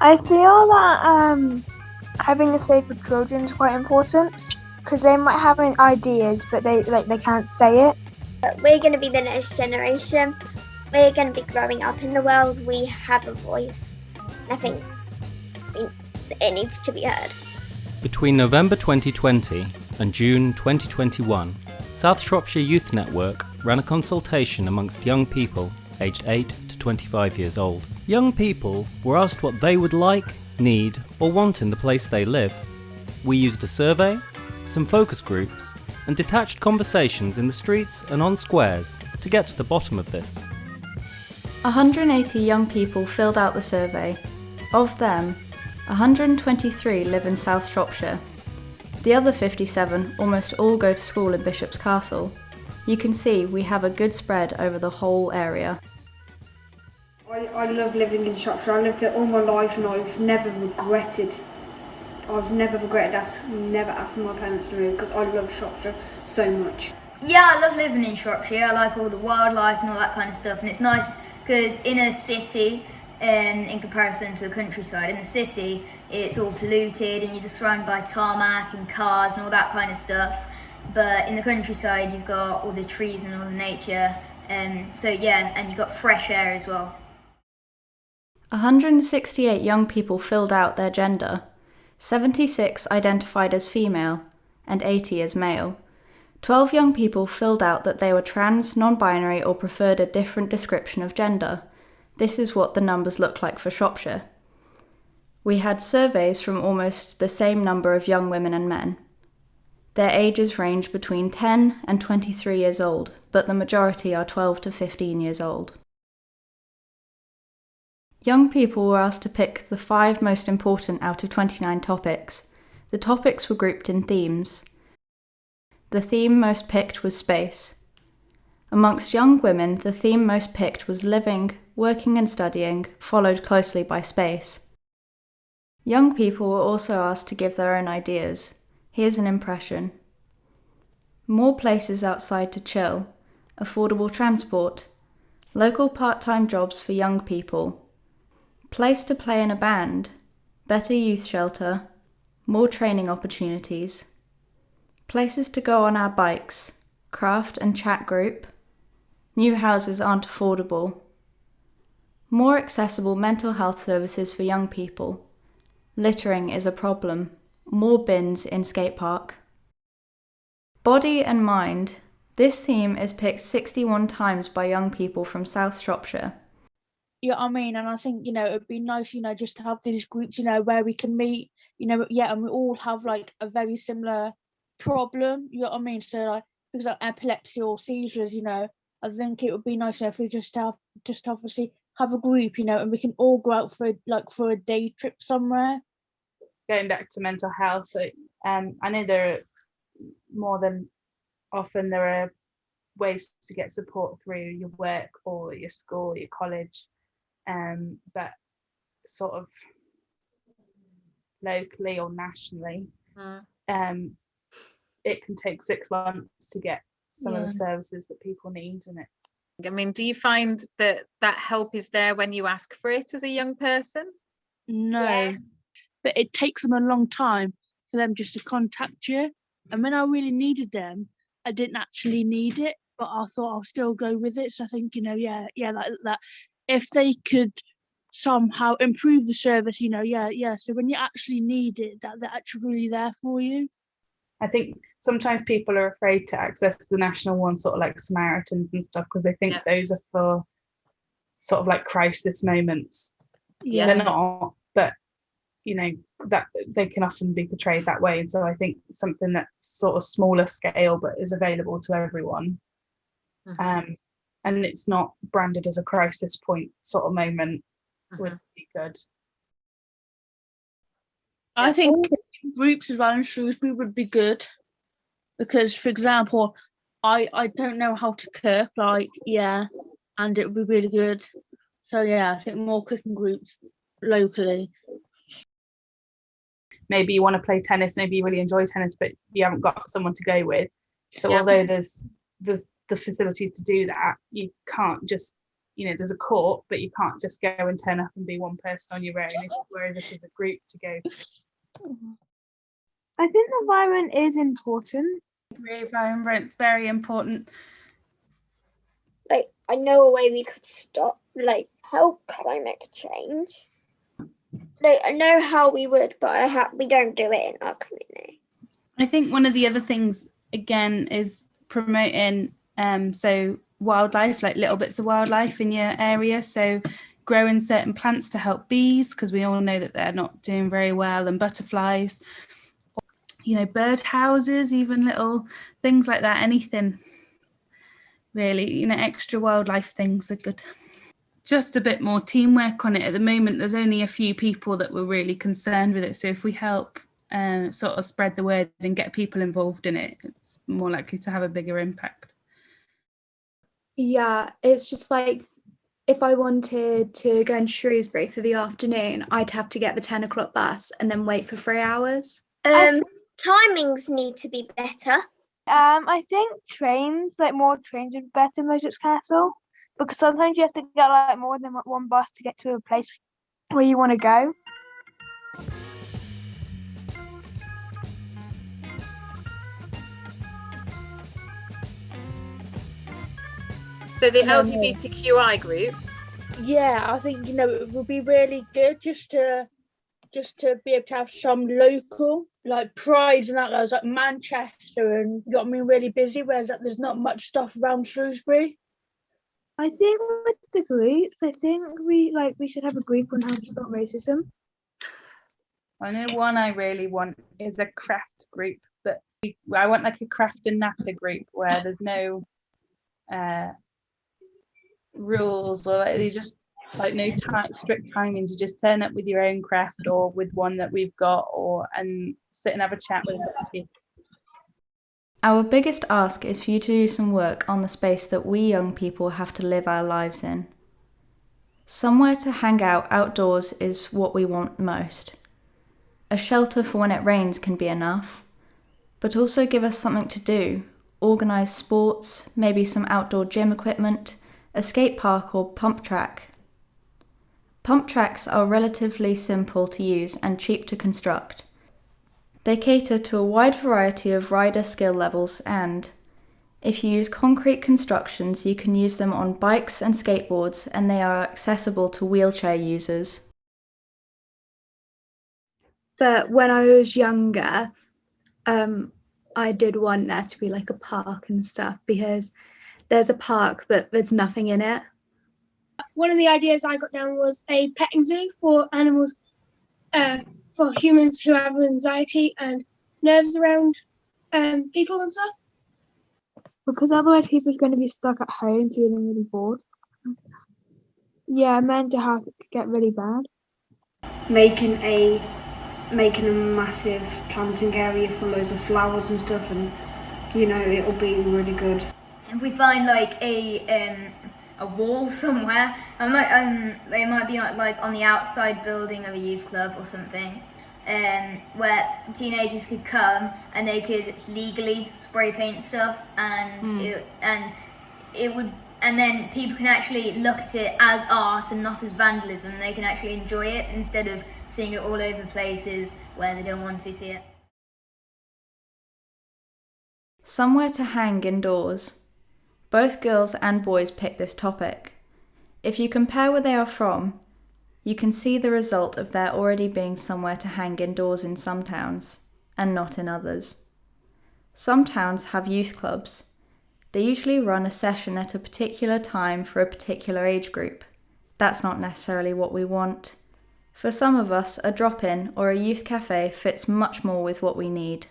I feel that having a say for children is quite important because they might have ideas, but they can't say it. We're going to be the next generation. We're going to be growing up in the world. We have a voice. I think it needs to be heard. Between November 2020 and June 2021, South Shropshire Youth Network ran a consultation amongst young people aged 8 to 25 years old. Young people were asked what they would like, need, or want in the place they live. We used a survey, some focus groups, and detached conversations in the streets and on squares to get to the bottom of this. 180 young people filled out the survey. Of them, 123 live in South Shropshire. The other 57 almost all go to school in Bishop's Castle. You can see we have a good spread over the whole area. I love living in Shropshire. I lived there all my life and I've never regretted asking my parents to move because I love Shropshire so much. Yeah, I love living in Shropshire. I like all the wildlife and all that kind of stuff, and it's nice because in a city, in comparison to the countryside, in the city it's all polluted and you're just surrounded by tarmac and cars and all that kind of stuff. But in the countryside you've got all the trees and all the nature, so yeah, and you've got fresh air as well. 168 young people filled out their gender. 76 identified as female and 80 as male. 12 young people filled out that they were trans, non-binary or preferred a different description of gender. This is what the numbers look like for Shropshire. We had surveys from almost the same number of young women and men. Their ages range between 10 and 23 years old, but the majority are 12 to 15 years old. Young people were asked to pick the 5 most important out of 29 topics. The topics were grouped in themes. The theme most picked was space. Amongst young women, the theme most picked was living, working and studying, followed closely by space. Young people were also asked to give their own ideas. Here's an impression. More places outside to chill, affordable transport, local part-time jobs for young people, place to play in a band, better youth shelter, more training opportunities, places to go on our bikes, craft and chat group, new houses aren't affordable, more accessible mental health services for young people, littering is a problem, more bins in skate park. Body and mind. This theme is picked 61 times by young people from South Shropshire. Yeah, I mean, and I think, it'd be nice, just to have these groups, where we can meet, and we all have like a very similar problem, you know what I mean? So like things like epilepsy or seizures, I think it would be nice if we just obviously have a group, and we can all go out for a day trip somewhere. Going back to mental health, I know there are more than often there are ways to get support through your work or your school, your college. But sort of locally or nationally, it can take 6 months to get some of the services that people need, and it's. I mean, do you find that help is there when you ask for it as a young person? No, but it takes them a long time for them just to contact you. And when I really needed them, I didn't actually need it, but I thought I'll still go with it. So I think, that if they could somehow improve the service, so when you actually need it, that they're actually really there for you. I think sometimes people are afraid to access the national ones, sort of like Samaritans and stuff, because they think those are for sort of like crisis moments. Yeah. They're not, but that they can often be portrayed that way. And so I think something that's sort of smaller scale but is available to everyone, and it's not branded as a crisis point sort of moment, would be good. I think groups as well in Shrewsbury would be good because, for example, I don't know how to cook, and it would be really good. So I think more cooking groups locally. Maybe you want to play tennis, maybe you really enjoy tennis, but you haven't got someone to go with. So although there's the facilities to do that, you can't just there's a court, but you can't just go and turn up and be one person on your own. Whereas if there's a group to go to. I think the environment is important. The environment's very important. Like, I know a way we could help climate change. Like, I know how we would, but we don't do it in our community. I think one of the other things, again, is promoting so wildlife, like little bits of wildlife in your area. So growing certain plants to help bees, because we all know that they're not doing very well, and butterflies, bird houses, even little things like that. Anything really, extra wildlife things are good. Just a bit more teamwork on it. At the moment, there's only a few people that were really concerned with it. So if we help sort of spread the word and get people involved in it, it's more likely to have a bigger impact. Yeah, it's just like if I wanted to go in Shrewsbury for the afternoon, I'd have to get the 10 o'clock bus and then wait for 3 hours. Timings need to be better. I think trains, more trains would be better in Moses Castle, because sometimes you have to get more than one bus to get to a place where you want to go. So the LGBTQI groups. Yeah, I think it would be really good just to be able to have some local prides and that. There's Manchester and got me really busy, whereas there's not much stuff around Shrewsbury. I think with the groups, I think we should have a group on how to stop racism. I know one I really want is a craft group, but I want a craft and natter group where there's no rules, or they just no strict timings. You just turn up with your own craft or with one that we've got, and sit and have a chat with them. Our biggest ask is for you to do some work on the space that we young people have to live our lives in. Somewhere to hang out outdoors is what we want most. A shelter for when it rains can be enough, but also give us something to do, organise sports, maybe some outdoor gym equipment, a skate park or pump track. Pump tracks are relatively simple to use and cheap to construct. They cater to a wide variety of rider skill levels, and if you use concrete constructions, you can use them on bikes and skateboards, and they are accessible to wheelchair users. But when I was younger, I did want there to be a park and stuff, because there's a park but there's nothing in it. One of the ideas I got down was a petting zoo for animals, for humans who have anxiety and nerves around people and stuff. Because otherwise people are going to be stuck at home feeling really bored. Yeah, mental health could get really bad. Making a massive planting area for loads of flowers and stuff, and it'll be really good. If we find a wall somewhere, they might be on the outside building of a youth club or something, where teenagers could come and they could legally spray paint stuff, and then people can actually look at it as art and not as vandalism. They can actually enjoy it instead of seeing it all over places where they don't want to see it. Somewhere to hang indoors. Both girls and boys pick this topic. If you compare where they are from, you can see the result of there already being somewhere to hang indoors in some towns, and not in others. Some towns have youth clubs. They usually run a session at a particular time for a particular age group. That's not necessarily what we want. For some of us, a drop-in or a youth cafe fits much more with what we need.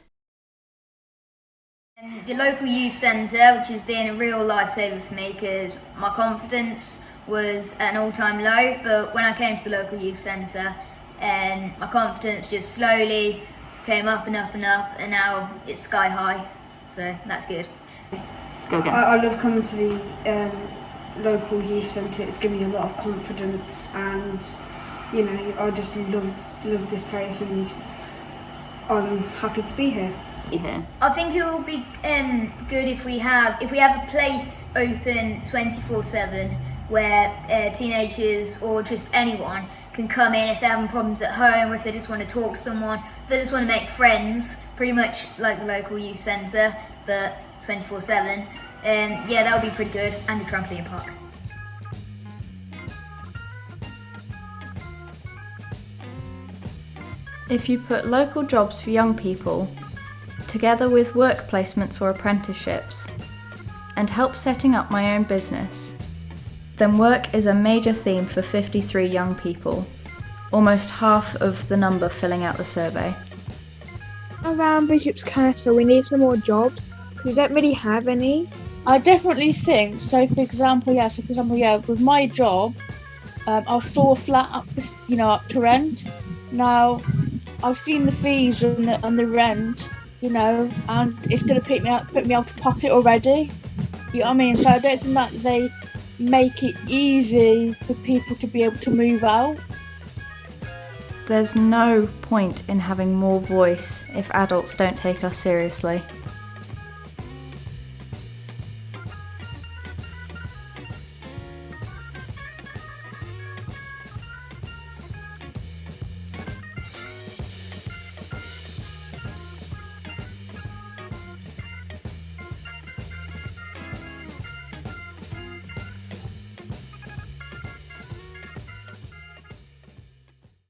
The local youth centre, which has been a real lifesaver for me, because my confidence was at an all-time low, but when I came to the local youth centre, my confidence just slowly came up and up and up, and now it's sky high, so that's good. Go again. I love coming to the local youth centre. It's given me a lot of confidence, and I just love this place, and I'm happy to be here. I think it will be good if we have a place open 24/7 where teenagers or just anyone can come in if they're having problems at home, or if they just want to talk to someone, if they just want to make friends, pretty much like the local youth centre, but 24/7. Yeah, that would be pretty good, and a trampoline park. If you put local jobs for young people, together with work placements or apprenticeships, and help setting up my own business, then work is a major theme for 53 young people, almost half of the number filling out the survey. Around Bishop's Castle, we need some more jobs because we don't really have any. I definitely think so. For example, with my job, I'll store a flat up to rent. Now, I've seen the fees and the rent, and it's going to put me out of pocket already. You know what I mean? So I don't think that they make it easy for people to be able to move out. There's no point in having more voice if adults don't take us seriously.